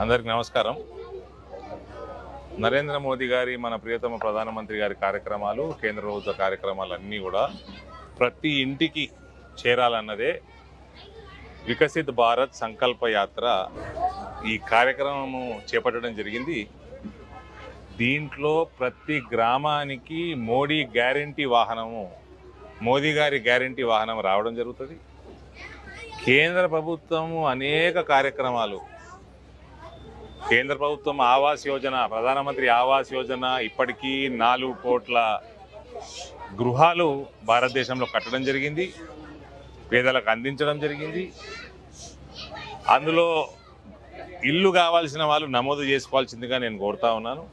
అందరికి నమస్కారం. నరేంద్ర మోదీ గారి మన ప్రియతమ ప్రధానమంత్రి గారి కార్యక్రమాలు, కేంద్ర ప్రభుత్వ కార్యక్రమాలన్నీ కూడా ప్రతి ఇంటికి చేరాలన్నదే వికసిత్ భారత్ సంకల్ప యాత్ర. ఈ కార్యక్రమము చేపట్టడం జరిగింది. దీంట్లో ప్రతి గ్రామానికి మోడీ గ్యారంటీ వాహనము, మోదీ గారి గ్యారంటీ వాహనం రావడం జరుగుతుంది. కేంద్ర ప్రభుత్వము అనేక కార్యక్రమాలు, కేంద్ర ప్రభుత్వం ఆవాస్ యోజన, ప్రధానమంత్రి ఆవాస్ యోజన ఇప్పటికీ 4 కోట్ల గృహాలు భారతదేశంలో కట్టడం జరిగింది, పేదలకు అందించడం జరిగింది. అందులో ఇల్లు కావాల్సిన వాళ్ళు నమోదు చేసుకోవాల్సిందిగా నేను కోరుతా ఉన్నాను.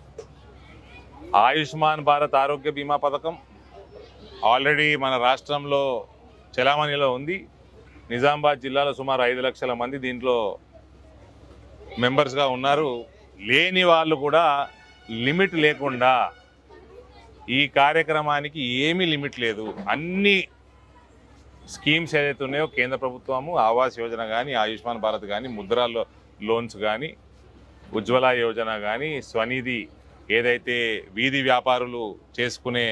ఆయుష్మాన్ భారత్ ఆరోగ్య బీమా పథకం ఆల్రెడీ మన రాష్ట్రంలో చలామణిలో ఉంది. నిజామాబాద్ జిల్లాలో సుమారు 5 లక్షల మంది దీంట్లో మెంబర్స్గా ఉన్నారు. లేని వాళ్ళు కూడా లిమిట్ లేకుండా ఈ కార్యక్రమానికి ఏమీ లిమిట్ లేదు. అన్ని స్కీమ్స్ ఏదైతే ఉన్నాయో కేంద్ర ప్రభుత్వము, ఆవాస్ యోజన కానీ, ఆయుష్మాన్ భారత్ కానీ, ముద్రా లోన్స్ కానీ, ఉజ్వల యోజన కానీ, స్వనిధి ఏదైతే వీధి వ్యాపారులు చేసుకునే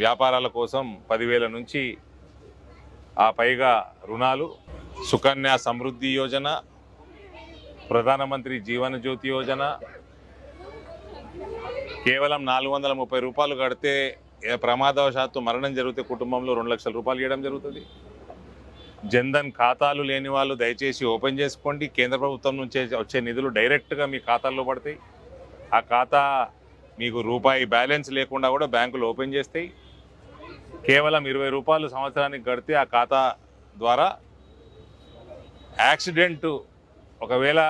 వ్యాపారాల కోసం 10,000 నుంచి ఆ పైగా రుణాలు, సుకన్య సమృద్ధి యోజన, ప్రధానమంత్రి జీవన జ్యోతి యోజన, కేవలం 430 రూపాయలు కడితే ప్రమాదవశాత్తు మరణం జరిగితే కుటుంబంలో 2 లక్షల రూపాయలు ఇవ్వడం జరుగుతుంది. జన్ధన్ ఖాతాలు లేని వాళ్ళు దయచేసి ఓపెన్ చేసుకోండి. కేంద్ర ప్రభుత్వం నుంచి వచ్చే నిధులు డైరెక్ట్గా మీ ఖాతాల్లో పడతాయి. ఆ ఖాతా మీకు రూపాయి బ్యాలెన్స్ లేకుండా కూడా బ్యాంకులు ఓపెన్ చేస్తాయి. కేవలం 20 రూపాయలు సంవత్సరానికి కడితే ఆ ఖాతా ద్వారా ఒకవేళ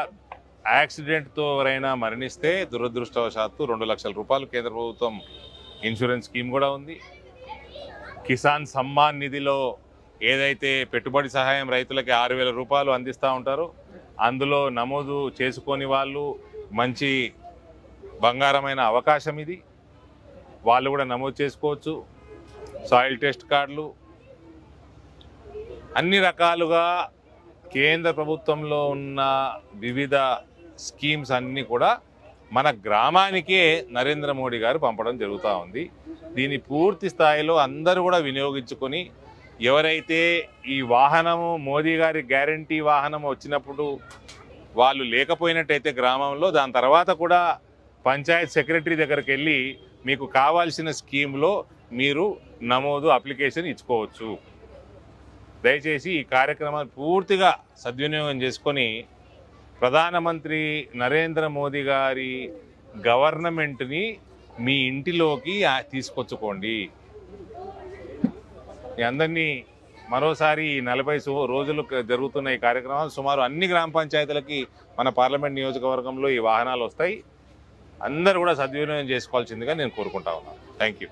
యాక్సిడెంట్తో ఎవరైనా మరణిస్తే దురదృష్టవశాత్తు 2 లక్షల రూపాయలు కేంద్ర ప్రభుత్వం ఇన్సూరెన్స్ స్కీమ్ కూడా ఉంది. కిసాన్ సమ్మాన్ నిధిలో ఏదైతే పెట్టుబడి సహాయం రైతులకి 6,000 రూపాయలు అందిస్తూ ఉంటారో అందులో నమోదు చేసుకొని వాళ్ళు మంచి బంగారమైన అవకాశం ఇది. వాళ్ళు కూడా నమోదు చేసుకోవచ్చు. సాయిల్ టెస్ట్ కార్డులు, అన్ని రకాలుగా కేంద్ర ప్రభుత్వంలో ఉన్న వివిధ స్కీమ్స్ అన్నీ కూడా మన గ్రామానికే నరేంద్ర మోడీ గారు పంపడం జరుగుతూ ఉంది. దీన్ని పూర్తి స్థాయిలో అందరూ కూడా వినియోగించుకొని, ఎవరైతే ఈ వాహనము మోదీ గారి గ్యారంటీ వాహనం వచ్చినప్పుడు వాళ్ళు లేకపోయినట్టయితే గ్రామంలో, దాని తర్వాత కూడా పంచాయత్ సెక్రటరీ దగ్గరికి వెళ్ళి మీకు కావాల్సిన స్కీమ్లో మీరు నమోదు అప్లికేషన్ ఇచ్చుకోవచ్చు. దయచేసి ఈ కార్యక్రమాన్ని పూర్తిగా సద్వినియోగం చేసుకొని ప్రధానమంత్రి నరేంద్ర మోదీ గారి గవర్నమెంట్ని మీ ఇంటిలోకి తీసుకొచ్చుకోండి. మీ అందరినీ మరోసారి 40 రోజులు జరుగుతున్న ఈ కార్యక్రమాలు సుమారు అన్ని గ్రామ పంచాయతీలకి మన పార్లమెంట్ నియోజకవర్గంలో ఈ వాహనాలు వస్తాయి. అందరూ కూడా సద్వినియోగం చేసుకోవాల్సిందిగా నేను కోరుకుంటా ఉన్నాను. Thank you.